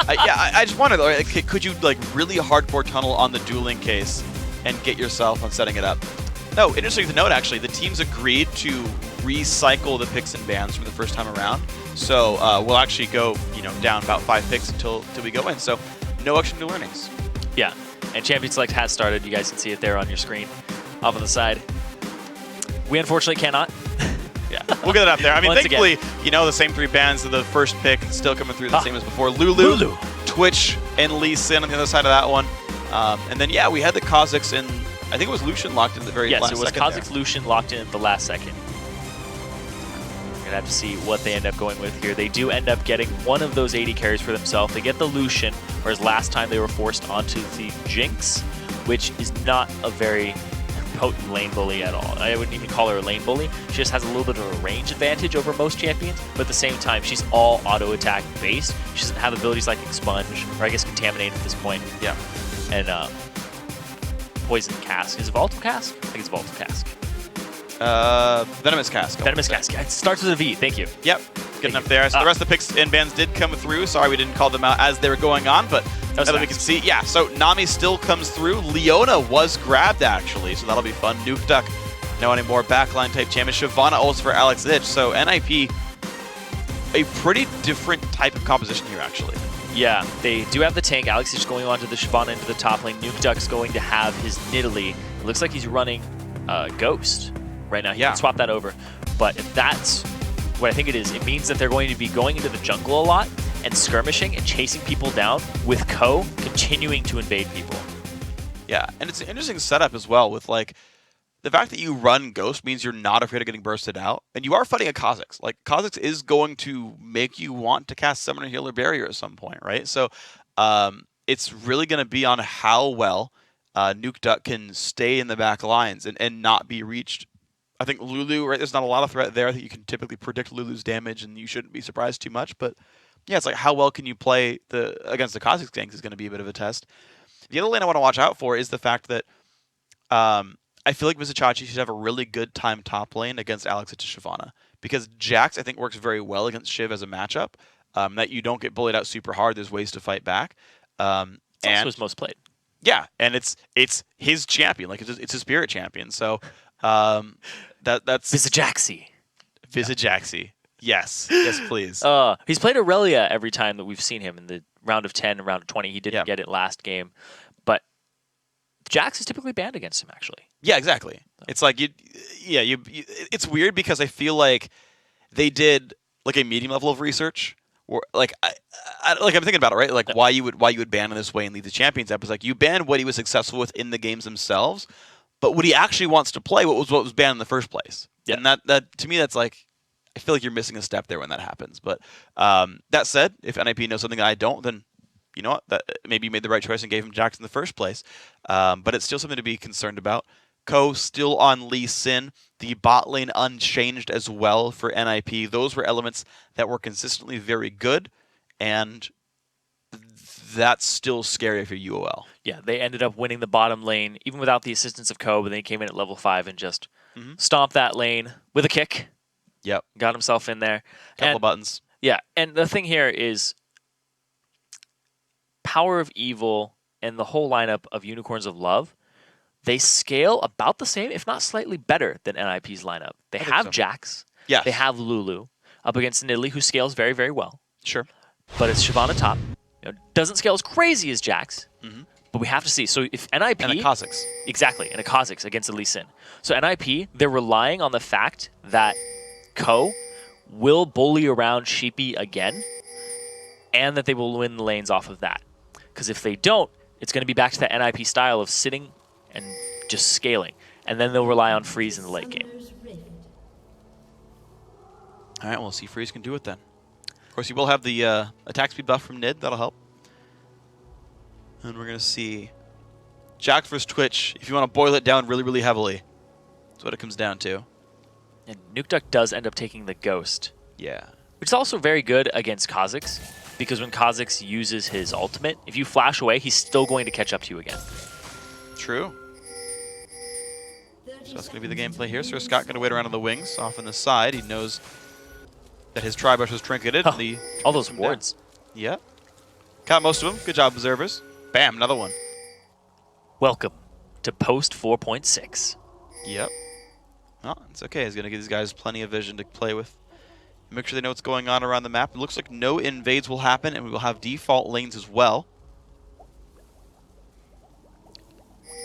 I just wonder, like, could you like really hardcore tunnel on the dueling case and get yourself on setting it up? No, interesting to note actually, the teams agreed to recycle the picks and bans from the first time around. So we'll actually go, down about 5 picks until we go in. So no extra new learnings. Yeah, and Champion Select has started. You guys can see it there on your screen, off on the side. We unfortunately cannot. Yeah, we'll get it up there. I mean, Once thankfully, again. the same 3 bands of the first pick still coming through the same as before. Lulu, Twitch, and Lee Sin on the other side of that one. And then, yeah, we had the Kha'zix and I think it was Lucian locked in the very last second. Yes, it was Kha'zix Lucian locked in at the last second. We're going to have to see what they end up going with here. They do end up getting one of those 80 carries for themselves. They get the Lucian, whereas last time they were forced onto the Jinx, which is not a very potent lane bully at all. I wouldn't even call her a lane bully. She just has a little bit of a range advantage over most champions, but at the same time, she's all auto attack based. She doesn't have abilities like Expunge, or I guess Contaminate at this point. Yeah. And Poison Cask. Is it Volatile Cask? I think it's Volatile Cask. Venomous Cask. Venomous Cask. It starts with a V. Thank you. Yep. Good enough there. So the rest of the picks and bans did come through. Sorry we didn't call them out as they were going on, but now that we can see. Yeah, so Nami still comes through. Leona was grabbed, actually, so that'll be fun. Nukeduck, no anymore. Backline type champion. Shyvana also for olx.ro. So NIP, a pretty different type of composition here, actually. Yeah, they do have the tank. Aleš is going on to the Shyvana into the top lane. Nukeduck's going to have his Nidalee. It looks like he's running Ghost right now. He can swap that over. But if that's what I think it is, it means that they're going to be going into the jungle a lot and skirmishing and chasing people down with Ko continuing to invade people. Yeah, and it's an interesting setup as well with like the fact that you run Ghost means you're not afraid of getting bursted out, and you are fighting a Kha'zix. Like Kha'zix is going to make you want to cast Summoner Healer Barrier at some point, right? So it's really going to be on how well Nukeduck can stay in the back lines and not be reached. I think Lulu, right? There's not a lot of threat there. I think you can typically predict Lulu's damage, and you shouldn't be surprised too much. But yeah, it's like how well can you play against the Kha'zix ganks is going to be a bit of a test. The other lane I want to watch out for is the fact that I feel like Vizicascsi should have a really good time top lane against Aleš to Shyvana, because Jax I think works very well against Shiv as a matchup. That you don't get bullied out super hard. There's ways to fight back. It's also his most played. Yeah, and it's his champion, like it's his spirit champion. So that's Vizicascsi. Vizicascsi. Yes, please. He's played Aurelia every time that we've seen him in the round of 10 and round of 20. He didn't get it last game, but Jax is typically banned against him, actually. Yeah, exactly. It's like it's weird because I feel like they did like a medium level of research, or like I'm thinking about it, right? Like why you would ban in this way and leave the champions up is like you ban what he was successful with in the games themselves, but what he actually wants to play, what was banned in the first place. Yeah. And that to me, that's like, I feel like you're missing a step there when that happens. But that said, if NIP knows something that I don't, then you know what? That maybe you made the right choice and gave him Jax in the first place. But it's still something to be concerned about. Ko still on Lee Sin. The bot lane unchanged as well for NIP. Those were elements that were consistently very good, and that's still scary for UOL. Yeah, they ended up winning the bottom lane, even without the assistance of Ko, but they came in at level 5 and just stomped that lane with a kick. Yep. Got himself in there. Couple of buttons. Yeah, and the thing here is PowerOfEvil and the whole lineup of Unicorns of Love, they scale about the same, if not slightly better than NIP's lineup. They have Jax. Yes. They have Lulu up against Nidalee, who scales very, very well. Sure. But it's Shyvana top. Doesn't scale as crazy as Jax, but we have to see. So if NIP... And a Kha'zix. Exactly, and a Kha'zix against a Lee Sin. So NIP, they're relying on the fact that Ko will bully around Sheepy again, and that they will win the lanes off of that. Because if they don't, it's going to be back to that NIP style of sitting and just scaling. And then they'll rely on Freeze in the late game. All right, we'll see if Freeze can do it then. Of course, you will have the attack speed buff from Nid. That'll help. And we're going to see Jax versus Twitch. If you want to boil it down really, really heavily, that's what it comes down to. And Nukeduck does end up taking the Ghost. Yeah. Which is also very good against Kha'zix, because when Kha'zix uses his ultimate, if you flash away, he's still going to catch up to you again. True. So that's going to be the gameplay here. So Scott going to wait around on the wings, off on the side. He knows that his Tri-Brush was trinketed. All those wards. Yep. Caught most of them. Good job, observers. Bam, another one. Welcome to Post 4.6. Yep. Oh, it's okay. He's going to give these guys plenty of vision to play with. Make sure they know what's going on around the map. It looks like no invades will happen, and we will have default lanes as well.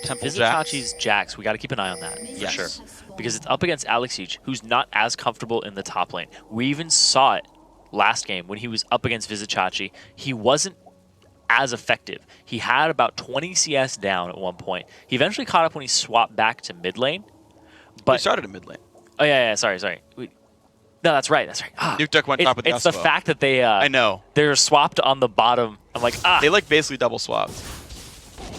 Temple Vizicascsi's Jax, we got to keep an eye on that, for sure. Because it's up against Aleix, who's not as comfortable in the top lane. We even saw it last game when he was up against Vizicascsi. He wasn't as effective. He had about 20 CS down at one point. He eventually caught up when he swapped back to mid lane. But he started in mid lane. Oh, yeah, sorry. No, that's right. Nukeduck went top with the It's the fact that they I know. They're swapped on the bottom. I'm like, They like basically double swapped.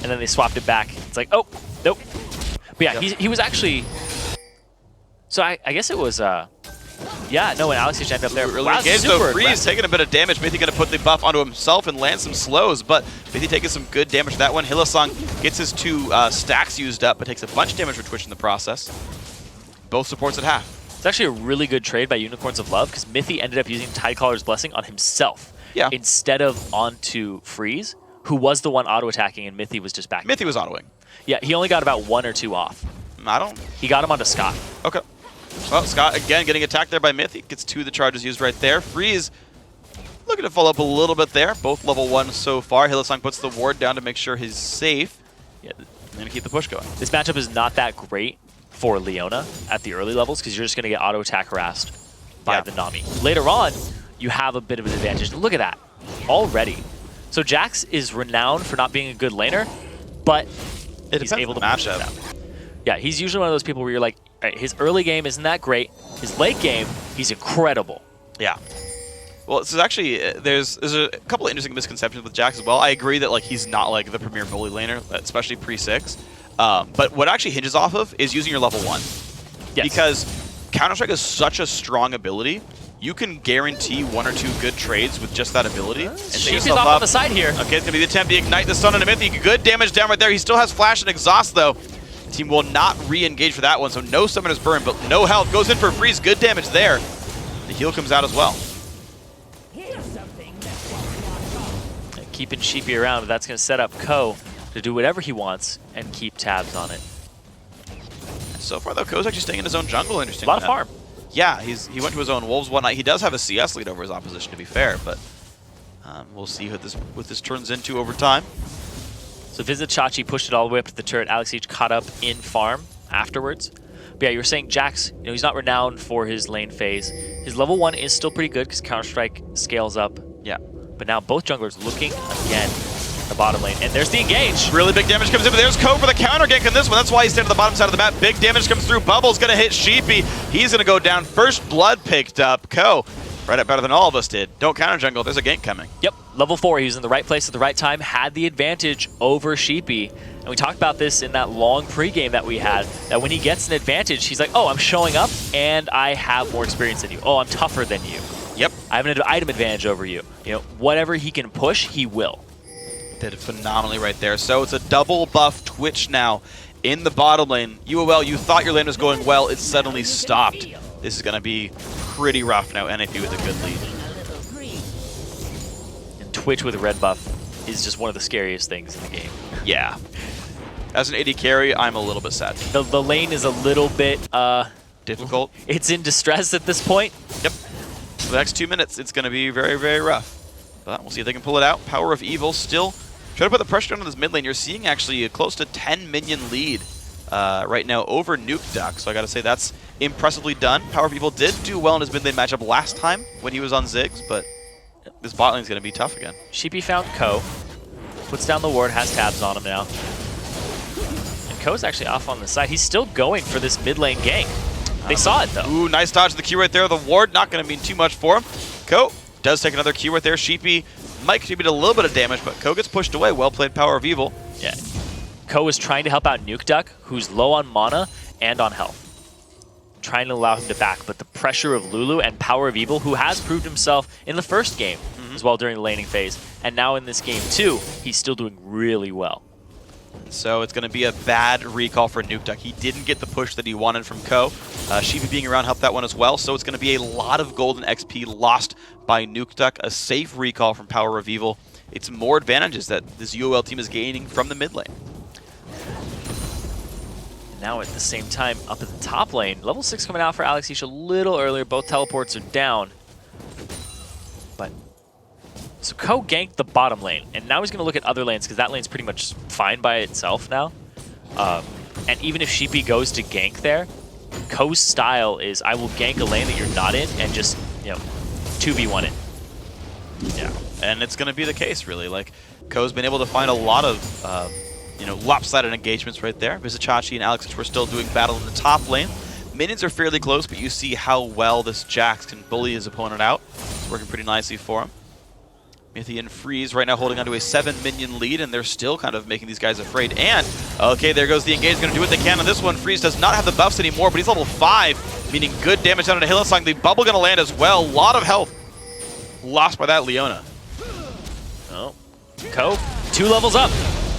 And then they swapped it back. It's like, oh, nope. But yeah, he was actually... So I guess it was... Yeah, no, and Aleix ended up there. Really wow, engaged, super though. Freeze aggressive. taking a bit of damage. Mithy going to put the buff onto himself and land some slows, but Mithy taking some good damage for that one. Hylissang gets his 2 stacks used up, but takes a bunch of damage for Twitch in the process. Both supports at half. It's actually a really good trade by Unicorns of Love because Mithy ended up using Tidecaller's Blessing on himself instead of onto Freeze, who was the one auto-attacking, and Mithy was just back. Mithy was autoing. Yeah, he only got about 1 or 2 off. He got him onto Scott. Okay. Well, Scott, again, getting attacked there by Mithy. Gets 2 of the charges used right there. Freeze looking to follow up a little bit there. Both level 1 so far. Hylissang puts the ward down to make sure he's safe. Yeah, and keep the push going. This matchup is not that great for Leona at the early levels because you're just going to get auto-attack harassed by the Nami. Later on, you have a bit of an advantage. Look at that. Already. So Jax is renowned for not being a good laner, but he's able to push it down. Yeah, he's usually one of those people where you're like, all right, his early game isn't that great. His late game, he's incredible. Yeah. Well, this is actually, there's a couple of interesting misconceptions with Jax as well. I agree that like he's not like the premier bully laner, especially pre-6. But what it actually hinges off of is using your level 1. Yes. Because Counter-Strike is such a strong ability, you can guarantee 1 or 2 good trades with just that ability. And Sheepy's off on the side here. Okay, it's going to be the attempt to ignite the stun on Mithy. Good damage down right there. He still has Flash and Exhaust, though. The team will not re-engage for that one, so no Summoner's Burn, but no health. Goes in for Freeze. Good damage there. The heal comes out as well. And keeping Sheepy around, that's going to set up Ko to do whatever he wants and keep tabs on it. So far, though, Ko's actually staying in his own jungle. Interesting. A lot of farm. Yeah, he went to his own Wolves one night. He does have a CS lead over his opposition, to be fair, but we'll see what this turns into over time. So Vizicascsi pushed it all the way up to the turret. Aleix caught up in farm afterwards. But yeah, you were saying Jax, he's not renowned for his lane phase. His level 1 is still pretty good because Counter-Strike scales up. Yeah. But now both junglers looking again at the bottom lane. And there's the engage. Really big damage comes in, but there's Ko for the counter gank on this one. That's why he's standing at the bottom side of the map. Big damage comes through. Bubble's going to hit Sheepy. He's going to go down. First blood picked up. Ko, right up better than all of us did. Don't counter jungle. There's a gank coming. Yep. Level 4. He was in the right place at the right time. Had the advantage over Sheepy. And we talked about this in that long pregame that we had, that when he gets an advantage, he's like, oh, I'm showing up, and I have more experience than you. Oh, I'm tougher than you. Yep. I have an item advantage over you. Whatever he can push, he will. Did it phenomenally right there. So it's a double buff Twitch now in the bottom lane. UOL, you thought your lane was going well. It suddenly stopped. This is going to be pretty rough now, NAP with a good lead. And Twitch with a red buff is just one of the scariest things in the game. Yeah. As an AD carry, I'm a little bit sad. The lane is a little bit... difficult. It's in distress at this point. Yep. For the next 2 minutes, it's going to be very, very rough. But we'll see if they can pull it out. PowerOfEvil still trying to put the pressure on this mid lane. You're seeing actually a close to 10 minion lead right now over Nukeduck. So I got to say that's impressively done. PowerOfEvil did do well in his mid lane matchup last time when he was on Ziggs, but this bot lane's going to be tough again. Sheepy found Ko. Puts down the ward, has tabs on him now. And Ko's actually off on the side. He's still going for this mid lane gank. They saw it, though. Ooh, nice dodge of the Q right there. The ward not going to mean too much for him. Ko does take another Q right there. Sheepy might contribute a little bit of damage, but Ko gets pushed away. Well played, PowerOfEvil. Yeah. Ko is trying to help out Nukeduck, who's low on mana and on health. Trying to allow him to back, but the pressure of Lulu and PowerOfEvil, who has proved himself in the first game as well during the laning phase, and now in this game too, he's still doing really well. So it's going to be a bad recall for Nukeduck. He didn't get the push that he wanted from Ko. Sheepy being around helped that one as well, so it's going to be a lot of golden XP lost by Nukeduck. A safe recall from PowerOfEvil it's more advantages that this UOL team is gaining from the mid lane. Now at the same time, up at the top lane, level 6 coming out for Aleš a little earlier. Both teleports are down. But so Ko ganked the bottom lane, and now he's going to look at other lanes because that lane's pretty much fine by itself now. And even if Sheepy goes to gank there, Ko's style is I will gank a lane that you're not in and just, 2v1 it. Yeah, and it's going to be the case, really. Like, Ko's been able to find a lot of, lopsided engagements right there. Vizicascsi and Aleš were still doing battle in the top lane. Minions are fairly close, but you see how well this Jax can bully his opponent out. It's working pretty nicely for him. Mithy and Freeze right now holding onto a 7-minion lead, and they're still kind of making these guys afraid. And, okay, there goes the engage. Going to do what they can on this one. Freeze does not have the buffs anymore, but he's level 5, meaning good damage down to Hylissang. The bubble going to land as well. A lot of health lost by that Leona. Oh, Ko, 2 levels up.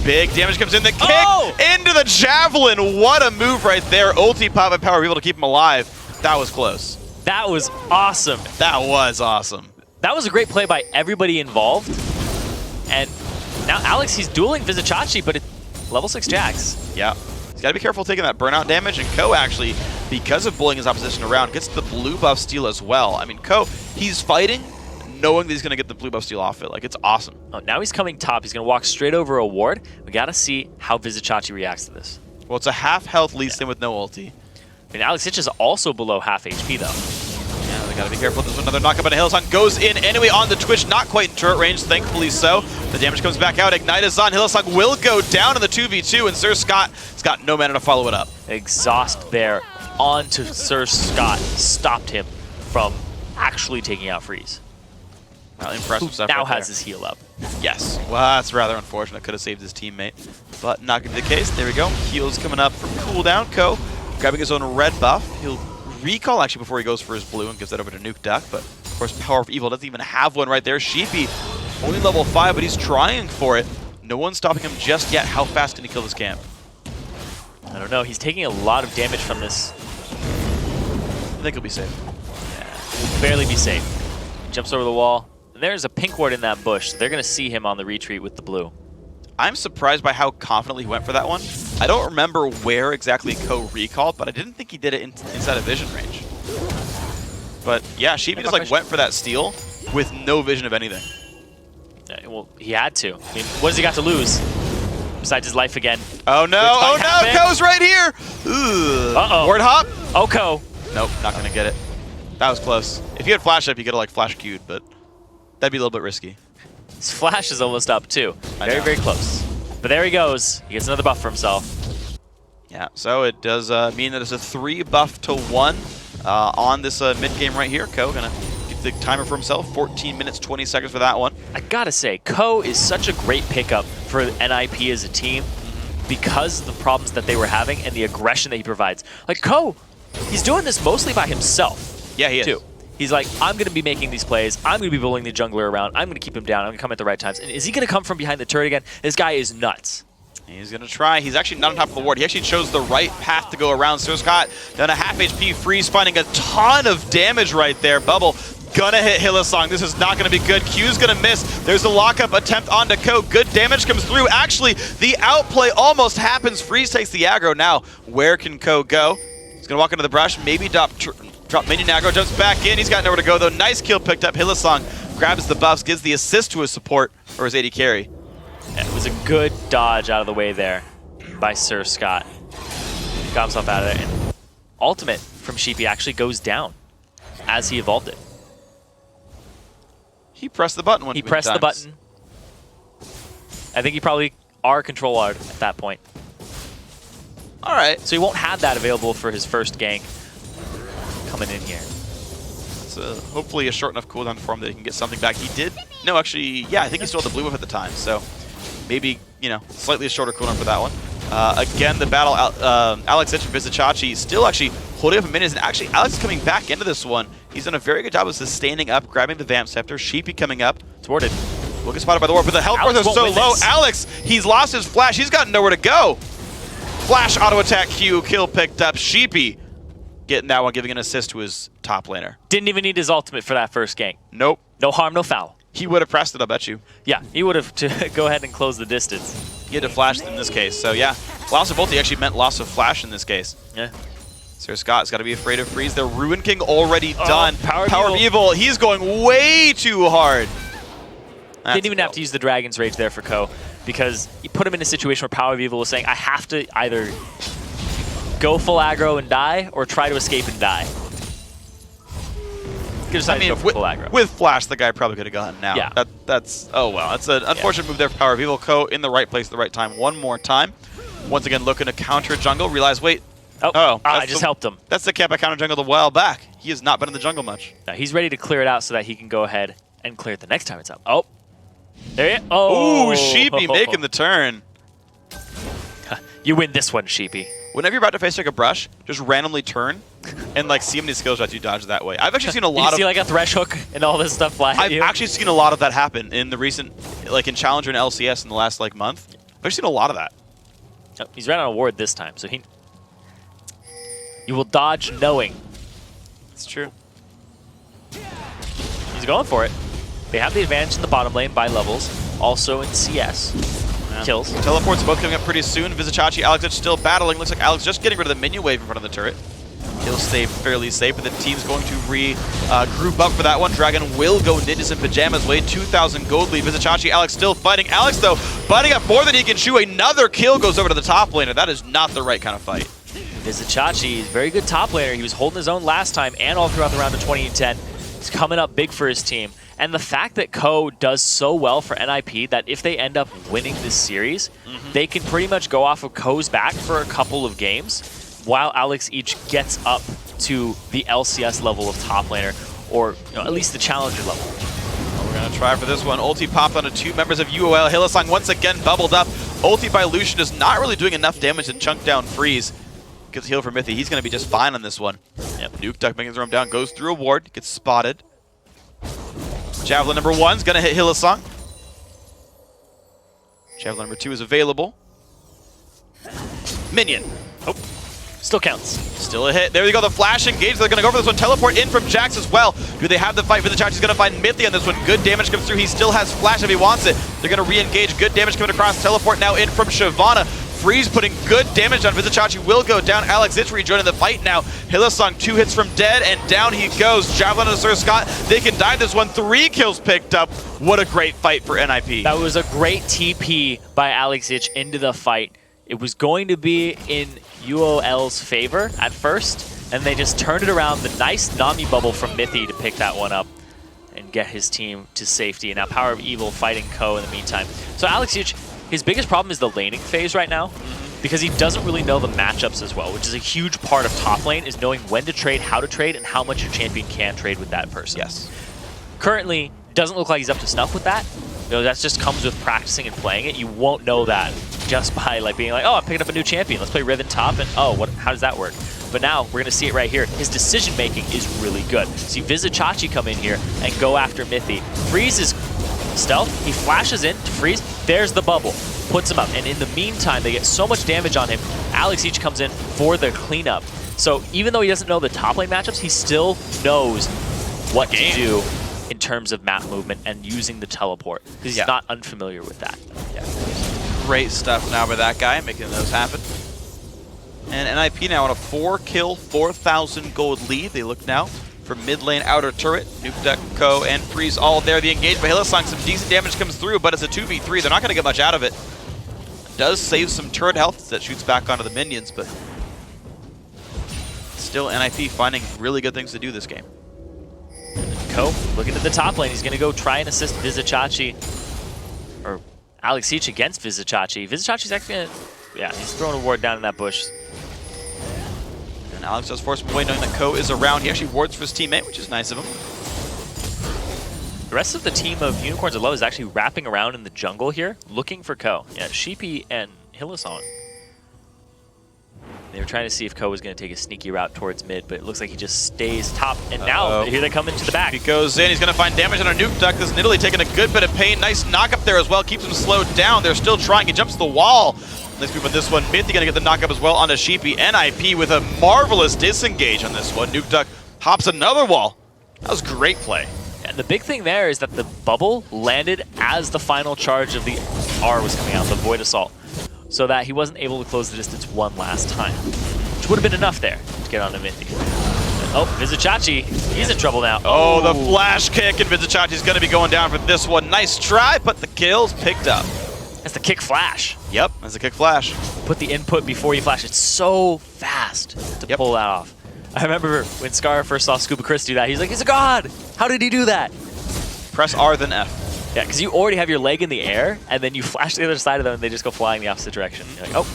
Big damage comes in. The kick into the javelin. What a move right there. Ulti pop and PowerOfEvil to keep him alive. That was close. That was awesome. That was awesome. That was a great play by everybody involved. And now Aleš, he's dueling Vizicascsi, but it's level 6 Jax. Yeah. He's got to be careful taking that burnout damage. And Ko actually, because of bullying his opposition around, gets the blue buff steal as well. I mean, Ko, he's fighting knowing that he's going to get the blue buff steal off it. Like, it's awesome. Oh, now he's coming top. He's going to walk straight over a ward. We got to see how Vizicascsi reacts to this. Well, it's a half health Lee Sin with no ulti. I mean, Aleš is also below half HP, though. Yeah, they gotta be careful. There's another knockup on Hylissang. Goes in anyway on the Twitch, not quite in turret range, thankfully so. The damage comes back out. Ignite is on. Hylissang will go down in the 2v2, and Sir Scott's got no mana to follow it up. Exhaust there onto Sir Scott stopped him from actually taking out Freeze. Well, impressive stuff. Now right has his heal up. Yes. Well, that's rather unfortunate. Could have saved his teammate, but not gonna be the case. There we go. Heals coming up from cooldown. Ko grabbing his own red buff. He'll recall actually before he goes for his blue and gives that over to Nukeduck, but of course PowerOfEvil doesn't even have one right there. Sheepy only level 5, but he's trying for it. No one's stopping him just yet. How fast can he kill this camp? I don't know. He's taking a lot of damage from this. I think he'll be safe. Yeah, he'll barely be safe. Jumps over the wall. And there's a pink ward in that bush, so they're going to see him on the retreat with the blue. I'm surprised by how confidently he went for that one. I don't remember where exactly Ko recalled, but I didn't think he did it inside of vision range. But yeah, Sheepy just like went for that steal with no vision of anything. Yeah, well, he had to. I mean, what has he got to lose? Besides his life again. Oh no, oh no, Ko's right here! Ugh. Uh-oh. Ward hop? Oh, Ko. Nope, not gonna get it. That was close. If you had flash up, you could have like flash queued, but that'd be a little bit risky. His flash is almost up too. Very, very close. But there he goes. He gets another buff for himself. Yeah, so it does mean that it's a 3 buff to 1 on this mid game right here. Ko gonna get the timer for himself. 14 minutes, 20 seconds for that one. I gotta say, Ko is such a great pickup for NIP as a team because of the problems that they were having and the aggression that he provides. Like Ko, he's doing this mostly by himself. Yeah, he is. Too. He's like, I'm going to be making these plays. I'm going to be bullying the jungler around. I'm going to keep him down. I'm going to come at the right times. And is he going to come from behind the turret again? This guy is nuts. He's going to try. He's actually not on top of the ward. He actually chose the right path to go around. Sir Scott down a half HP Freeze, finding a ton of damage right there. Bubble gonna hit Hylissang. This is not going to be good. Q's going to miss. There's a lockup attempt onto Ko. Good damage comes through. Actually, the outplay almost happens. Freeze takes the aggro. Now, where can Ko go? He's going to walk into the brush. Maybe drop minion aggro, jumps back in. He's got nowhere to go though. Nice kill picked up. Hylissang grabs the buffs, gives the assist to his support or his AD carry. Yeah, it was a good dodge out of the way there by Sir Scott. Got himself out of there. And ultimate from Sheepy actually goes down as he evolved it. He pressed the button He pressed the button. I think he probably R control R at that point. All right. So he won't have that available for his first gank coming in here. It's hopefully a short enough cooldown for him that he can get something back. He did. No, actually, yeah, I think he still had the blue buff at the time. So maybe, slightly a shorter cooldown for that one. Again, the battle, Aleš and Vizicascsi still actually holding up a minute. And actually, Aleš is coming back into this one. He's done a very good job of sustaining up, grabbing the Vamp Scepter. Sheepy coming up. Thwarted. Will get spotted by the ward, but the health bar is so low. Aleš, he's lost his flash. He's got nowhere to go. Flash auto attack Q, kill picked up. Sheepy getting that one, giving an assist to his top laner. Didn't even need his ultimate for that first gank. Nope. No harm, no foul. he would have pressed it, I'll bet you. Yeah, he would have to go ahead and close the distance. He had to flash in this case. So yeah, loss of ulti actually meant loss of flash in this case. Yeah. Sir Scott's got to be afraid of freeze. The Ruin King already done. Power of Evil. He's going way too hard. Didn't even have to use the Dragon's Rage there for Ko, because you put him in a situation where Power of Evil was saying, I have to either go full aggro and die, or try to escape and die. I mean, with Flash, the guy probably could have gotten out. Yeah. That's oh well. That's an unfortunate move there for Power of Evil. Ko in the right place at the right time one more time. Once again, looking to counter jungle. Realize, wait. I just helped him. That's the camp I counter jungled a while back. He has not been in the jungle much. Now he's ready to clear it out so that he can go ahead and clear it the next time it's up. Oh. There you Oh. Ooh, Sheepy making the turn. You win this one, Sheepy. Whenever you're about to face like a brush, just randomly turn and like see how many skill shots you dodge that way. I've actually seen a lot you see like a thresh hook and all this stuff fly at you? I've actually seen a lot of that happen in the recent, like in CHaLLEnger and LCS in the last like month. I've seen a lot of that. Oh, he's ran on a ward this time, so you will dodge knowing. It's true. He's going for it. They have the advantage in the bottom lane by levels, also in CS. Kills. Teleports both coming up pretty soon. Vizicascsi, Aleš still battling. Looks like Aleš just getting rid of the minion wave in front of the turret. He'll stay fairly safe, but the team's going to group up for that one. Dragon will go ninjas in Pyjamas way. 2,000 gold lead. Vizicascsi, Aleš still fighting. Aleš, though, biting up more than he can chew. Another kill goes over to the top laner. That is not the right kind of fight. Vizicascsi is very good top laner. He was holding his own last time and all throughout the round of 2010. He's coming up big for his team. And the fact that Ko does so well for NIP that if they end up winning this series, they can pretty much go off of Ko's back for a couple of games while Aleš each gets up to the LCS level of top laner, or at least the challenger level. Well, we're going to try for this one. Ulti popped onto two members of UOL. Hylissang once again bubbled up. Ulti by Lucian is not really doing enough damage to chunk down freeze. Gets heal for Mithy. He's going to be just fine on this one. Yep. Nukeduck making his roam down, goes through a ward, gets spotted. Javelin number 1's going to hit Hylissang. Javelin number 2 is available. Minion. Oh, still counts. Still a hit. There you go, the flash engage. They're going to go for this one. Teleport in from Jax as well. Do they have the fight for the charge? He's going to find Mithy on this one. Good damage comes through. He still has flash if he wants it. They're going to re-engage. Good damage coming across. Teleport now in from Shyvana. Freeze putting good damage on Vizicascsi will go down. Aleš rejoining the fight now. Hylissang 2 hits from dead and down he goes. Javelin and Sir Scott, they can dive this one. 3 kills picked up. What a great fight for NIP. That was a great TP by Aleš into the fight. It was going to be in UOL's favor at first, and they just turned it around. The nice Nami bubble from Mithy to pick that one up and get his team to safety. And now Power of Evil fighting Ko in the meantime. So Aleš, his biggest problem is the laning phase right now, because he doesn't really know the matchups as well, which is a huge part of top lane, is knowing when to trade, how to trade, and how much your champion can trade with that person. Yes. Currently, doesn't look like he's up to snuff with that. That just comes with practicing and playing it. You won't know that just by being like, oh, I'm picking up a new champion. Let's play Riven top, and oh, how does that work? But now we're going to see it right here. His decision-making is really good. See Vizicascsi come in here and go after Mithy. Freeze is stealth. He flashes in to freeze. There's the bubble. Puts him up. And in the meantime, they get so much damage on him. Aleš comes in for the cleanup. So even though he doesn't know the top lane matchups, he still knows what to do in terms of map movement and using the teleport, because he's not unfamiliar with that. Yeah. Great stuff now by that guy, making those happen. And NIP now on a 4-kill, 4,000 gold lead. They look now for mid lane outer turret. Nukeduck, Ko, and Freeze all there. The engage by Hylissang, some decent damage comes through, but it's a 2v3. They're not going to get much out of it. Does save some turret health that shoots back onto the minions, but still NIP finding really good things to do this game. Ko looking at the top lane. He's going to go try and assist Vizicascsi, or Aleš against Vizicascsi. Vizicasci's actually going to, yeah, he's throwing a ward down in that bush. And Aleš does force him away knowing that Ko is around. He actually wards for his teammate, which is nice of him. The rest of the team of Unicorns of Love is actually wrapping around in the jungle here, looking for Ko. Yeah, Sheepy and Hylissang. They were trying to see if Ko was going to take a sneaky route towards mid, but it looks like he just stays top. And now, here they come into the back. He goes in. He's going to find damage on a Nukeduck. This Nidalee taking a good bit of pain. Nice knock up there as well. Keeps him slowed down. They're still trying. He jumps the wall. Nice move on this one. Mithy going to get the knock up as well onto Sheepy. NIP with a marvelous disengage on this one. Nukeduck hops another wall. That was great play. Yeah, And the big thing there is that the bubble landed as the final charge of the R was coming out, the Void Assault, so that he wasn't able to close the distance one last time, which would have been enough there to get onto Mithy. Oh, Vizicascsi, he's in trouble now. Oh, the flash kick, and Vizicascsi's going to be going down for this one. Nice try, but the kill's picked up. That's the kick flash. Yep, that's a kick flash. Put the input before you flash. It's so fast to pull that off. I remember when Scar first saw Scuba Chris do that, he's like, he's a god! How did he do that? Press R, then F. Yeah, because you already have your leg in the air, and then you flash the other side of them, and they just go flying the opposite direction. You're like, oh,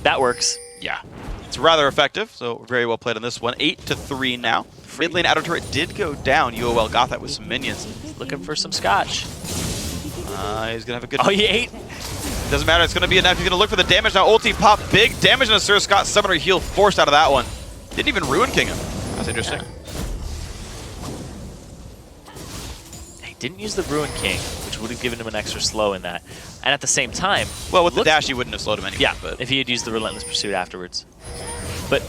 that works. Yeah. It's rather effective, so very well played on this one. 8-3 now. Mid lane outer turret did go down. UOL got that with some minions. Looking for some scotch. He's going to have a good... Oh, he ate? Doesn't matter, it's going to be enough. He's going to look for the damage now. Ulti pop, big damage on a Sir Scott Summoner heal forced out of that one. Didn't even Ruin King him. That's interesting. He didn't use the Ruin King, which would have given him an extra slow in that. And at the same time... Well, with the dash, he wouldn't have slowed him anyway. Yeah, but if he had used the Relentless Pursuit afterwards. But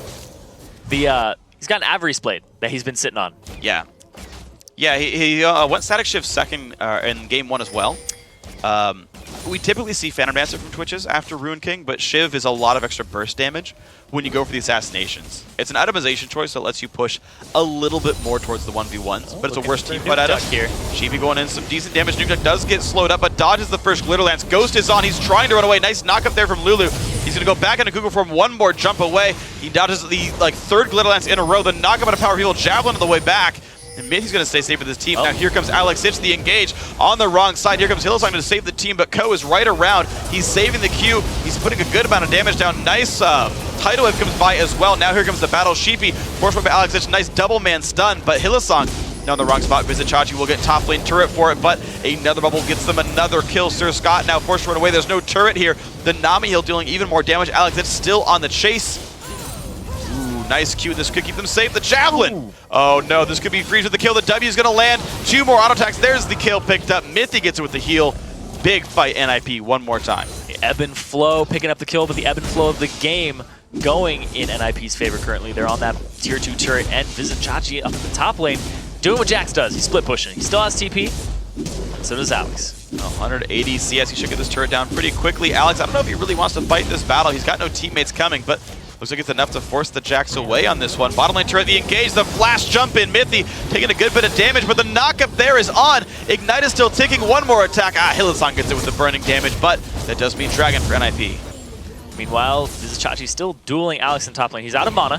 the he's got an Avarice Blade that he's been sitting on. Yeah. Yeah, he went Static Shift second in game 1 as well. We typically see Phantom Dancer from Twitches after Ruin King, but Shiv is a lot of extra burst damage when you go for the assassinations. It's an itemization choice that lets you push a little bit more towards the 1v1s, but it's a worse team fight item. Here. Sheepy going in, some decent damage. Nukeduck does get slowed up, but dodges the first Glitter Lance. Ghost is on, he's trying to run away. Nice knock up there from Lulu. He's gonna go back into Google form, one more jump away. He dodges the third Glitter Lance in a row, the knock up on a PowerOfEvil Javelin on the way back. And Mithy's going to stay safe with his team. Now here comes Alex, hits the engage on the wrong side. Here comes Hylissang to save the team, but Ko is right around. He's saving the Q. He's putting a good amount of damage down. Nice tidal wave comes by as well. Now here comes the battle. Sheepy forced by Alex, nice double man stun, but Hylissang now in the wrong spot. Vizicascsi will get top lane turret for it, but another bubble gets them another kill. Sir Scott now forced to run away. There's no turret here. The Nami heal dealing even more damage. Alex still on the chase. Nice Q. This could keep them safe. The Javelin. Ooh. Oh no, this could be Freeze with the kill. The W is going to land. 2 more auto attacks. There's the kill picked up. Mithy gets it with the heal. Big fight NIP one more time. The ebb and flow picking up the kill, but the ebb and flow of the game going in NIP's favor currently. They're on that tier 2 turret, and Vizicascsi up at the top lane doing what Jax does. He's split pushing. He still has TP. So does Alex. 180 CS. He should get this turret down pretty quickly. Alex, I don't know if he really wants to fight this battle. He's got no teammates coming, but looks like it's enough to force the Jax away on this one. Bottom lane turret, the engage, the flash jump in. Mithy taking a good bit of damage, but the knock up there is on. Ignite is still ticking. One more attack. Hylissang gets it with the burning damage, but that does mean Dragon for NIP. Meanwhile, Vizicascsi still dueling Alex in top lane. He's out of mana,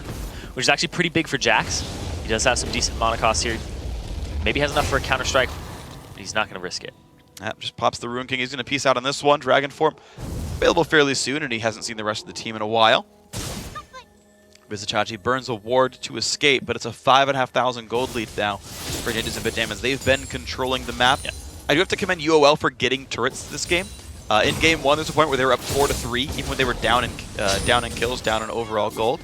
which is actually pretty big for Jax. He does have some decent mana costs here. Maybe has enough for a counter strike, but he's not going to risk it. Just pops the Ruin King. He's going to peace out on this one. Dragon form available fairly soon, and he hasn't seen the rest of the team in a while. Vizicascsi burns a ward to escape, but it's a 5,500 gold lead now for Ninjas and Bit Damage. They've been controlling the map. Yeah. I do have to commend UOL for getting turrets this game. In game 1, there's a point where they were up 4-3, even when they were down in kills, down in overall gold.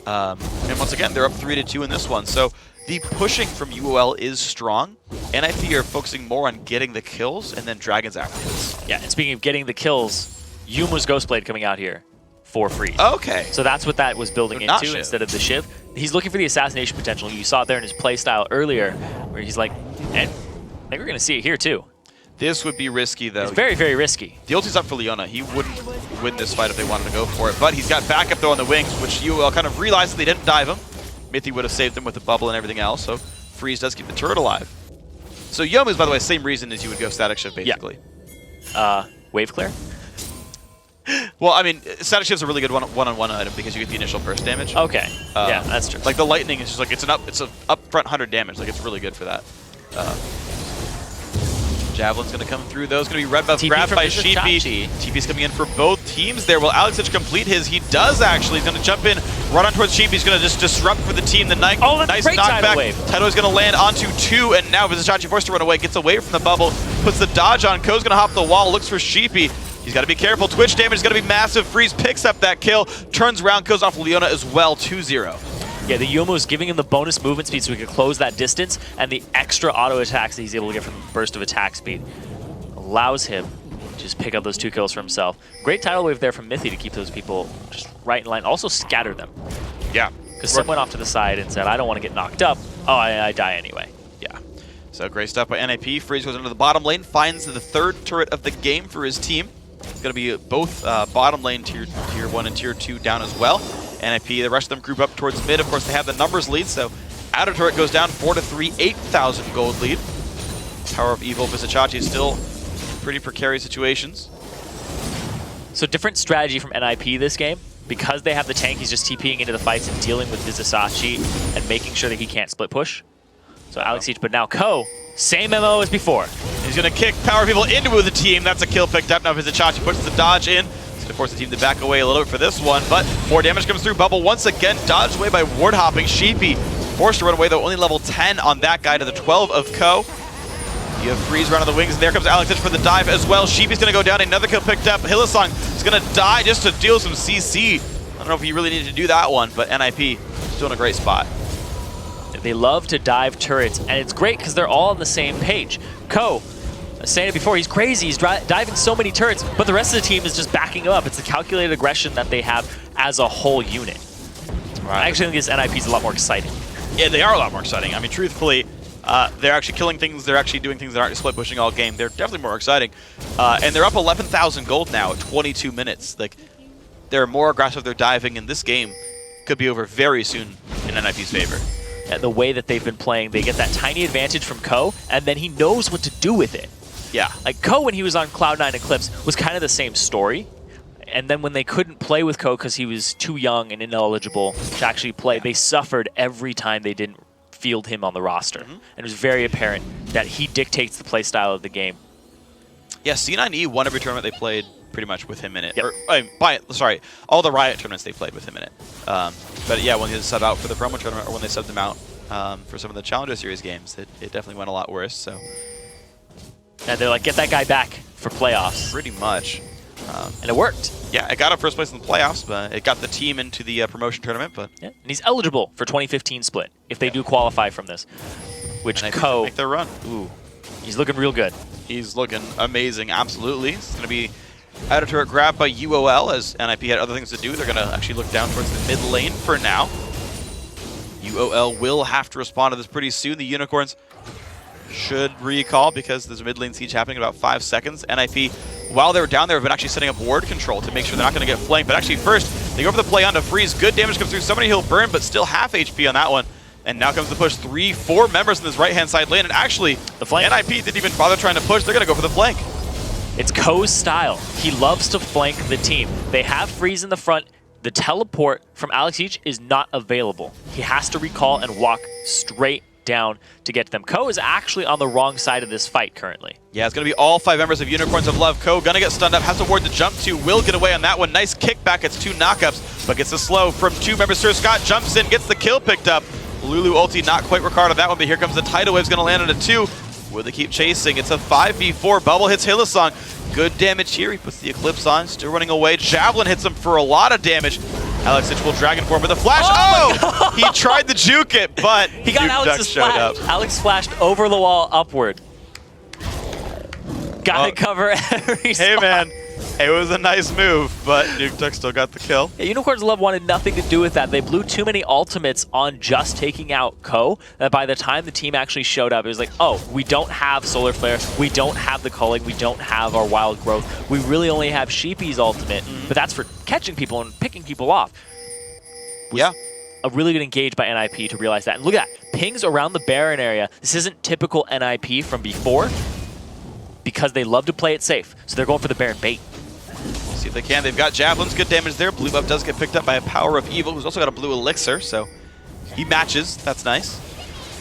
And once again, they're up 3-2 in this one. So the pushing from UOL is strong. NIP are focusing more on getting the kills and then Dragons afterwards. Yeah, and speaking of getting the kills, Yumu's Ghostblade coming out here for free. Okay. So that's what that was building into instead of the Shiv. He's looking for the assassination potential. You saw it there in his playstyle earlier, where he's like, and I think we're going to see it here too. This would be risky, though. It's very, very risky. The ulti's up for Leona. He wouldn't win this fight if they wanted to go for it, but he's got backup, though, on the wings, which UOL kind of realized that they didn't dive him. Mithy would have saved them with the bubble and everything else, so Freeze does keep the turret alive. So Yomu's, by the way, same reason as you would go Static Shift, basically. Yeah. Wave Clear? Well, I mean, Static Shift's a really good one-on-one item because you get the initial burst damage. Okay. Yeah, that's true. Like the lightning is just like it's a upfront 100 damage. Like it's really good for that. Javelin's going to come through, though. It's going to be red buff grabbed by Sheepy. TP's coming in for both teams there. Will Alex complete his? He does, actually. He's going to jump in, run on towards Sheepy. He's going to just disrupt for the team. The nice knockback. Tidal is going to land onto 2, and now Vizicascsi forced to run away. Gets away from the bubble, puts the dodge on. Ko's going to hop the wall, looks for Sheepy. He's got to be careful. Twitch damage is going to be massive. Freeze picks up that kill, turns around, goes off Leona as well, 2-0. Yeah, the Yomu is giving him the bonus movement speed so he can close that distance, and the extra auto attacks that he's able to get from the burst of attack speed allows him to just pick up those 2 kills for himself. Great tidal wave there from Mithy to keep those people just right in line. Also scatter them. Yeah. Because some went off to the side and said, I don't want to get knocked up. Oh, I die anyway. Yeah. So great stuff by NIP. Freeze goes into the bottom lane, finds the third turret of the game for his team. It's going to be both bottom lane tier 1 and tier 2 down as well. NIP, the rest of them group up towards mid. Of course, they have the numbers lead, so outer turret goes down 4-3, 8,000 gold lead. PowerOfEvil, Vizicascsi still pretty precarious situations. So different strategy from NIP this game. Because they have the tank, he's just TPing into the fights and dealing with Vizicascsi and making sure that he can't split push. So Aleš, but now Ko, same MO as before. He's going to kick PowerOfEvil into the team. That's a kill picked up. Now Vizicascsi puts the dodge in. It's going to force the team to back away a little bit for this one, but more damage comes through. Bubble once again dodged away by ward hopping. Sheepy forced to run away, though only level 10 on that guy to the 12 of Ko. You have Freeze around on the wings, and there comes Aleš for the dive as well. Sheepy's going to go down. Another kill picked up. Hylissang is going to die just to deal some CC. I don't know if he really needed to do that one, but NIP still in a great spot. They love to dive turrets, and it's great because they're all on the same page. Ko, I was saying it before, he's crazy. He's diving so many turrets, but the rest of the team is just backing him up. It's the calculated aggression that they have as a whole unit. Right. I actually think this NIP is a lot more exciting. Yeah, they are a lot more exciting. I mean, truthfully, they're actually killing things. They're actually doing things that aren't split pushing all game. They're definitely more exciting. And they're up 11,000 gold now at 22 minutes. Like, they're more aggressive. They're diving, and this game could be over very soon in NIP's favor. And the way that they've been playing, they get that tiny advantage from Ko, and then he knows what to do with it. Yeah. Like, Ko, when he was on Cloud9 Eclipse, was kind of the same story. And then when they couldn't play with Ko because he was too young and ineligible to actually play, they suffered every time they didn't field him on the roster. And it was very apparent that he dictates the play style of the game. Yeah, C9E won every tournament they played pretty much with him in it. Yep. Or, all the Riot tournaments they played with him in it. But yeah, when they sub out for the promo tournament or when they subbed him out for some of the Challenger Series games, it definitely went a lot worse. So. And they're like, get that guy back for playoffs. Pretty much. And it worked. Yeah, it got up first place in the playoffs, but it got the team into the promotion tournament. But yeah. And he's eligible for 2015 split if they do qualify from this. Which Ko make their run. Ooh, he's looking real good. He's looking amazing. Absolutely. It's going to be outer turret grab by UOL as NIP had other things to do. They're going to actually look down towards the mid lane for now. UOL will have to respond to this pretty soon. The Unicorns should recall because there's a mid lane siege happening in about 5 seconds. NIP, while they were down there, have been actually setting up ward control to make sure they're not going to get flanked. But actually first, they go for the play onto Freeze. Good damage comes through. Somebody he'll burn, but still half HP on that one. And now comes the push. 3-4 members in this right-hand side lane. And actually, the flank. NIP didn't even bother trying to push. They're going to go for the flank. It's Ko's style. He loves to flank the team. They have Freeze in the front. The teleport from Aleš is not available. He has to recall and walk straight down to get to them. Ko is actually on the wrong side of this fight currently. Yeah, it's going to be all 5 members of Unicorns of Love. Ko going to get stunned up, has a ward to jump to, will get away on that one. Nice kickback, it's 2 knockups, but gets a slow from 2 members. Sir Scott jumps in, gets the kill picked up. Lulu ulti not quite required on that one, but here comes the tidal wave's going to land on a 2. Will they keep chasing? It's a 5v4. Bubble hits Hylissang. Good damage here. He puts the Eclipse on, still running away. Javelin hits him for a lot of damage. Aleš will Dragon Form with a flash. Oh! He tried to juke it, but he got Alex's flash. Aleš flashed over the wall upward. Gotta cover every spot. Hey man, it was a nice move, but Nukeduck still got the kill. Yeah, Unicorns Love wanted nothing to do with that. They blew too many ultimates on just taking out Ko that by the time the team actually showed up, it was like, oh, we don't have Solar Flare, we don't have the culling, we don't have our Wild Growth. We really only have Sheepy's ultimate, but that's for catching people and picking people off. Yeah. A really good engage by NIP to realize that. And look at that, pings around the Baron area. This isn't typical NIP from before because they love to play it safe. So they're going for the Baron bait. See if they can. They've got javelins, good damage there. Blue buff does get picked up by a PowerOfEvil, who's also got a blue elixir, so he matches. That's nice.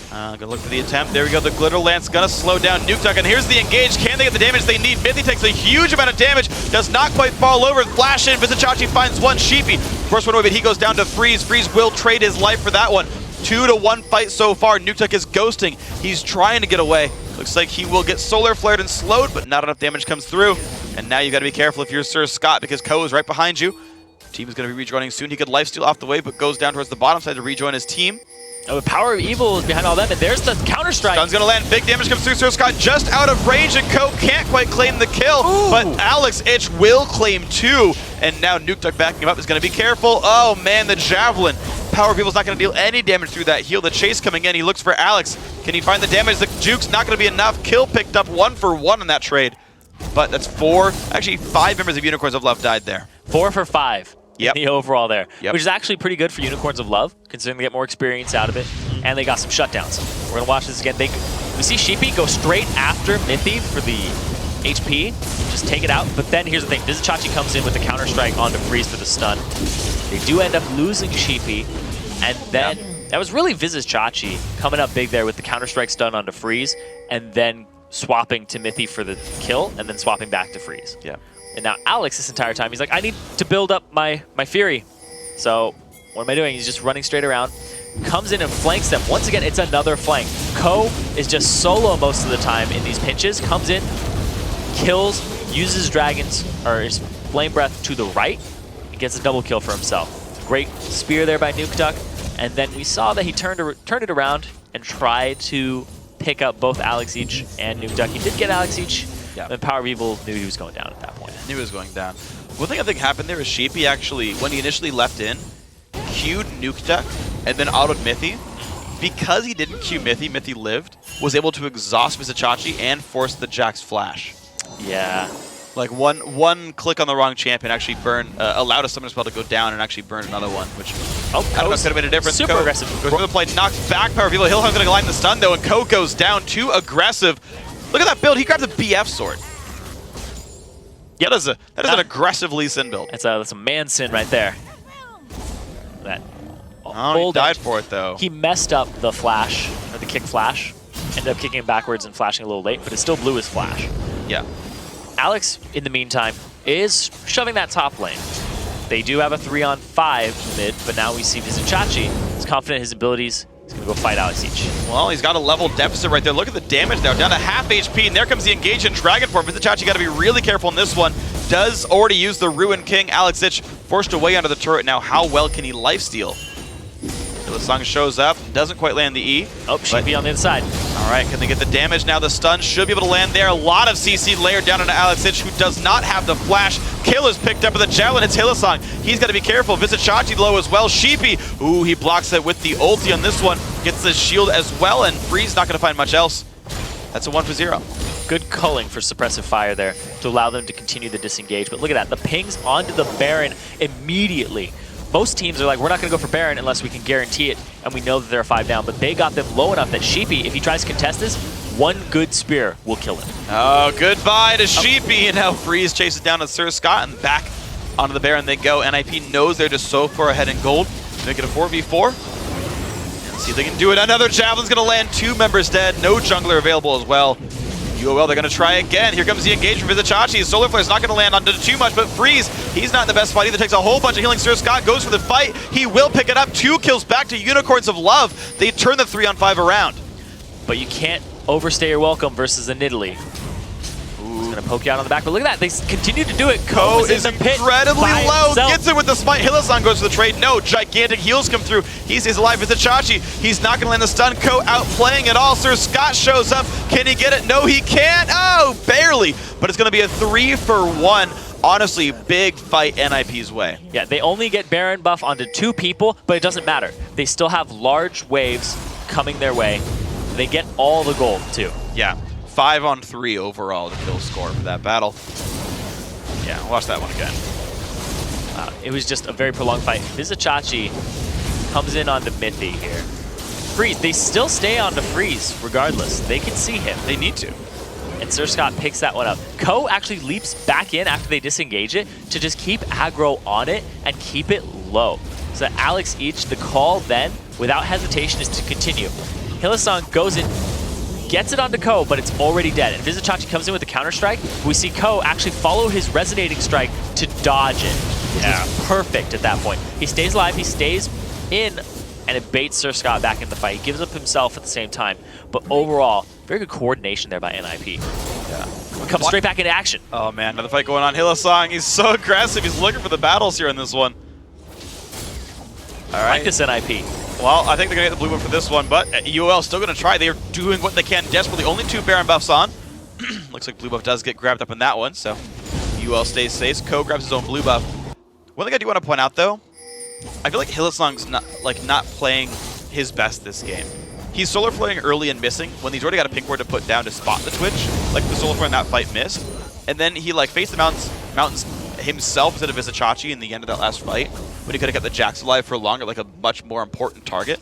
Gonna look for the attempt. There we go. The glitter lance gonna slow down Nukeduck, and here's the engage. Can they get the damage they need? Mithy takes a huge amount of damage. Does not quite fall over. Flash in. Vizicascsi finds one. Sheepy first one away, but he goes down to Freeze. Freeze will trade his life for that one. 2-1 fight so far. Nukeduck is ghosting. He's trying to get away. Looks like he will get solar flared and slowed, but not enough damage comes through. And now you got to be careful if you're Sir Scott because Ko is right behind you. Team is going to be rejoining soon. He could lifesteal off the way, but goes down towards the bottom side to rejoin his team. Oh, PowerOfEvil is behind all them, and there's the counter-strike. Stun's gonna land, big damage comes through, Scott just out of range, and Ko can't quite claim the kill, but Aleix will claim 2, and now Nukeduck backing him up is gonna be careful. Oh man, the Javelin. PowerOfEvil's not gonna deal any damage through that heal. The chase coming in, he looks for Aleix. Can he find the damage? The juke's not gonna be enough. Kill picked up 1 for 1 on that trade. But that's 4, actually 5 members of Unicorns of Love died there. 4 for 5. Yep. In the overall there, yep. Which is actually pretty good for Unicorns of Love, considering they get more experience out of it, and they got some shutdowns. We're gonna watch this again. We see Sheepy go straight after Mithy for the HP, just take it out. But then here's the thing: Vizicascsi comes in with the counter strike onto Freeze for the stun. They do end up losing Sheepy, and then that was really Vizicascsi coming up big there with the counter strike stun onto Freeze, and then swapping to Mithy for the kill, and then swapping back to Freeze. Yeah. And now Aleix, this entire time, he's like, I need to build up my Fury. So what am I doing? He's just running straight around. Comes in and flanks them. Once again, it's another flank. Ko is just solo most of the time in these pinches. Comes in, kills, uses Dragons, or his Flame Breath to the right, and gets a double kill for himself. Great spear there by Nukeduck. And then we saw that he turned it around and tried to pick up both Aleix and Nukeduck. He did get Aleix. Yeah. Then PowerOfEvil knew he was going down at that point. Knew he was going down. One thing I think happened there is Sheepy actually, when he initially left in, queued Nukeduck and then autoed Mithy. Because he didn't queue Mithy, Mithy lived, was able to exhaust Vizicascsi and force the Jack's flash. Yeah. Like one click on the wrong champion actually allowed a summoner spell to go down and actually burn another one, which I don't know if could have made a difference. Super aggressive. Goes for the play, knocks back PowerOfEvil. Hylissang's going to line the stun though, and Ko goes down. Too aggressive. Look at that build. He grabbed the BF sword. Yep. That is an aggressive Lee Sin build. That's a man sin right there. That. He died for it though. He messed up the flash, or the kick flash. Ended up kicking backwards and flashing a little late, but it still blew his flash. Yeah. Aleix, in the meantime, is shoving that top lane. They do have a 3-on-5 mid, but now we see Vizicascsi is confident in his abilities. He's going to go fight Aleix. Well, he's got a level deficit right there. Look at the damage now, down to half HP, and there comes the engage in Dragon Form. Vizicascsi got to be really careful in this one. Does already use the Ruin King. Aleix forced away under the turret. Now, how well can he lifesteal? Hylissang shows up, doesn't quite land the E. Oh, Sheepy on the inside. All right, can they get the damage? Now the stun should be able to land there. A lot of CC layered down into Aleix, who does not have the flash. Kill is picked up, but the Javelin hits Hylissang. He's got to be careful. Vizicascsi low as well. Sheepy, ooh, he blocks it with the ulti on this one. Gets the shield as well, and Freeze not going to find much else. That's a 1 for 0. Good culling for suppressive fire there to allow them to continue the disengage. But look at that, the pings onto the Baron immediately. Most teams are like, we're not going to go for Baron unless we can guarantee it, and we know that they're 5 down. But they got them low enough that Sheepy, if he tries to contest this, one good spear will kill him. Oh, goodbye to Sheepy, and now Freeze chases down to Sir Scott, and back onto the Baron they go. NIP knows they're just so far ahead in gold. Make it a 4v4. And see if they can do it. Another Javelin's going to land, 2 members dead. No jungler available as well. UOL, they're going to try again. Here comes the engage from Vizicascsi. Solar Flare's not going to land onto too much, but Freeze, he's not in the best fight either. Takes a whole bunch of healing. Sir Scott goes for the fight. He will pick it up. 2 kills back to Unicorns of Love. They turn the 3-on-5 around. But you can't overstay your welcome versus the Nidalee. He's going to poke you out on the back, but look at that. They continue to do it. Ko is incredibly low. Gets it with the smite. Hylissang goes for the trade. No, gigantic heals come through. He stays alive. Vizicascsi, he's not going to land the stun. Ko outplaying it all. Sir Scott shows up. Can he get it? No, he can't. Oh, barely. But it's going to be a 3 for 1. Honestly, big fight NIP's way. Yeah, they only get Baron buff onto 2 people, but it doesn't matter. They still have large waves coming their way. They get all the gold, too. Yeah. 5-on-3 overall, the kill score for that battle. Yeah, watch that one again. It was just a very prolonged fight. Vizicascsi comes in onto Mithy here. Freeze, they still stay onto Freeze regardless. They can see him. They need to. And Sir Scott picks that one up. Ko actually leaps back in after they disengage it to just keep aggro on it and keep it low. So Aleix, the call then, without hesitation, is to continue. Hylissang goes in, gets it onto Ko, but it's already dead. And Vizicascsi comes in with the counter-strike. We see Ko actually follow his resonating strike to dodge it, which is perfect at that point. He stays alive, he stays in, and it baits Sir Scott back in the fight. He gives up himself at the same time. But overall, very good coordination there by NIP. Yeah. Comes straight back into action. Oh man, another fight going on. Hylissang, he's so aggressive. He's looking for the battles here in this one. All right. Like this NIP. Well, I think they're going to get the blue one for this one, but UOL still going to try. They're doing what they can desperately. Only 2 Baron buffs on. Looks like blue buff does get grabbed up in that one, so UOL stays safe. Ko grabs his own blue buff. One thing I do want to point out, though, I feel like Hylissang's not playing his best this game. He's solar flaring early and missing when he's already got a pink ward to put down to spot the Twitch. Like the solar flare in that fight missed. And then he faced the mountains himself instead of Vizicascsi in the end of that last fight, when he could have kept the Jax alive for longer, like a much more important target.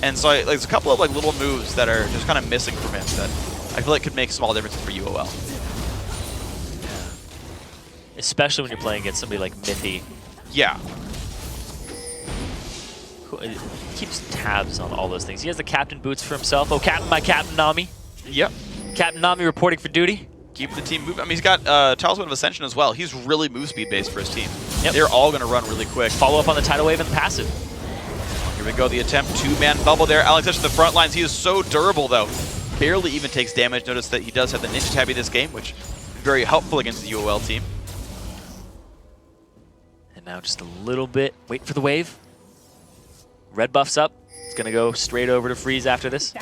And so there's a couple of little moves that are just kind of missing from him that I feel like could make small differences for UOL. Yeah. Especially when you're playing against somebody like Mithy. Yeah. Who keeps tabs on all those things. He has the captain boots for himself. Oh, my captain Nami. Yep. Captain Nami reporting for duty. Keep the team moving. I mean, he's got Talisman of Ascension as well. He's really move speed based for his team. Yep. They're all going to run really quick. Follow up on the tidal wave and the passive. Here we go, the attempt. 2-man bubble there. Aleš in the front lines. He is so durable, though. Barely even takes damage. Notice that he does have the Ninja Tabby this game, which is very helpful against the UOL team. And now just a little bit. Wait for the wave. Red buff's up. It's going to go straight over to freeze after this.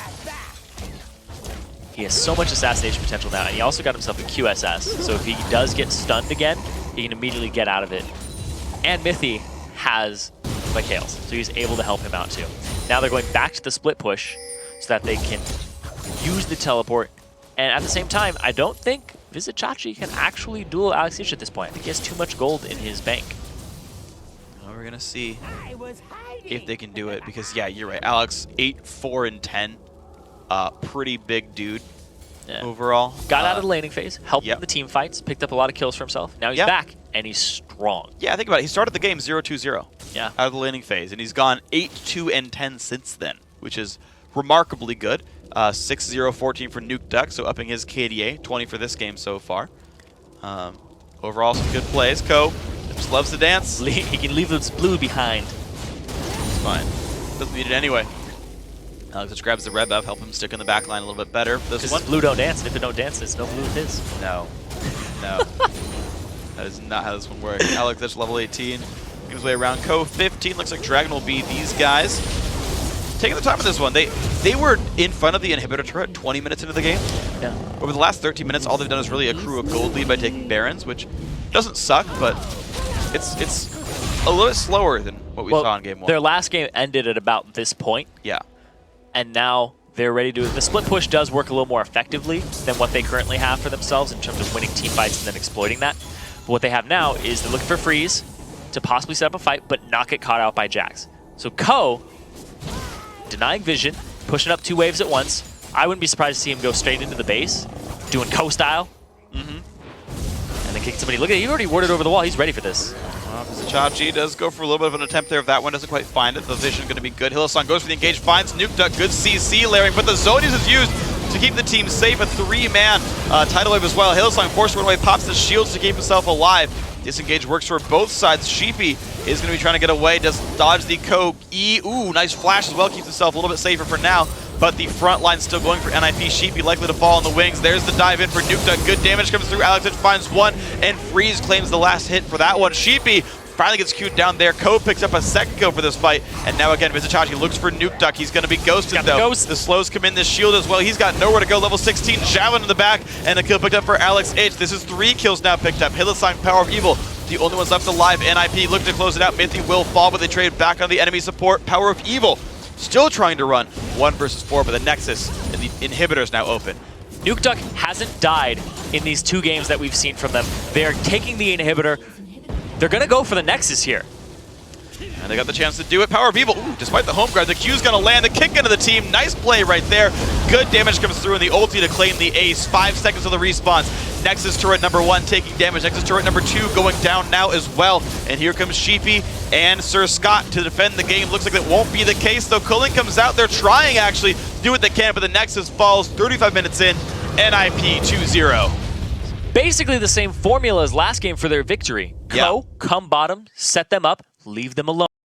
He has so much assassination potential now, and he also got himself a QSS. So if he does get stunned again, he can immediately get out of it. And Mithy has Mikhails, so he's able to help him out too. Now they're going back to the split push so that they can use the teleport. And at the same time, I don't think Vizicascsi can actually duel Aleš at this point. I think he has too much gold in his bank. Well, we're going to see if they can do it, because yeah, you're right. Aleš, 8, 4, and 10. Pretty big dude overall. Got out of the laning phase, helped in the team fights, picked up a lot of kills for himself. Now he's back, and he's strong. Yeah, think about it. He started the game 0-2-0 out of the laning phase, and he's gone 8, 2, and 10 since then, which is remarkably good. 6-0, 14 for Nukeduck, so upping his KDA, 20 for this game so far. Overall, some good plays. Ko just loves to dance. He can leave this blue behind. It's fine. Doesn't need it anyway. Aleš just grabs the red buff, help him stick in the back line a little bit better. This one, blue don't dance, and if it don't dance, there's no blue with his. No. No. That is not how this one works. Aleš that's level 18. Making his way around. Ko 15. Looks like Dragon will be these guys. Taking the time with this one. They were in front of the inhibitor turret 20 minutes into the game. Yeah. Over the last 13 minutes, all they've done is really accrue a gold lead by taking Barons, which doesn't suck, but it's a little bit slower than what we saw in game 1. Their last game ended at about this point. Yeah. And now they're ready to... The split push does work a little more effectively than what they currently have for themselves in terms of winning team fights and then exploiting that. But what they have now is they're looking for freeze to possibly set up a fight, but not get caught out by Jax. So Ko, denying vision, pushing up 2 waves at once. I wouldn't be surprised to see him go straight into the base, doing Ko style. And then kicking somebody. Look at it, he already warded over the wall. He's ready for this. Vizicascsi does go for a little bit of an attempt there. If that one doesn't quite find it, the vision going to be good. Hylissang goes for the engage, finds Nukeduck. Good CC layering, but the Zonies is used to keep the team safe. A 3-man tidal wave as well. Hylissang forced to run away, pops the shields to keep himself alive. Disengage works for both sides. Sheepy is going to be trying to get away, does dodge the Ko E. Ooh, nice flash as well. Keeps himself a little bit safer for now. But the front line still going for NIP. Sheepy likely to fall on the wings. There's the dive in for Nukeduck. Good damage comes through. Aleš finds one, and Freeze claims the last hit for that one. Sheepy finally gets queued down there. Ko picks up a second kill for this fight. And now again, Vizicascsi looks for Nukeduck. He's going to be ghosted though. The slows come in, this shield as well. He's got nowhere to go. Level 16, Shyvana in the back, and a kill picked up for Aleš. This is 3 kills now picked up. Hylissang, PowerOfEvil, the only ones left alive. NIP look to close it out. Mithy will fall, but they trade back on the enemy support. PowerOfEvil still trying to run 1 versus 4, but the Nexus and the inhibitor is now open. Nukeduck hasn't died in these 2 games that we've seen from them. They're taking the inhibitor. They're going to go for the Nexus here. And they got the chance to do it. PowerOfEvil, ooh, despite the home grab, the Q's going to land. The kick into the team. Nice play right there. Good damage comes through, and the ulti to claim the ace. 5 seconds of the respawns. Nexus turret number 1 taking damage. Nexus turret number 2 going down now as well. And here comes Sheepy and Sir Scott to defend the game. Looks like that won't be the case, though. Culling comes out. They're trying, actually, to do what they can, but the Nexus falls 35 minutes in. NIP 2-0. Basically the same formula as last game for their victory. Ko, come bottom, set them up, leave them alone.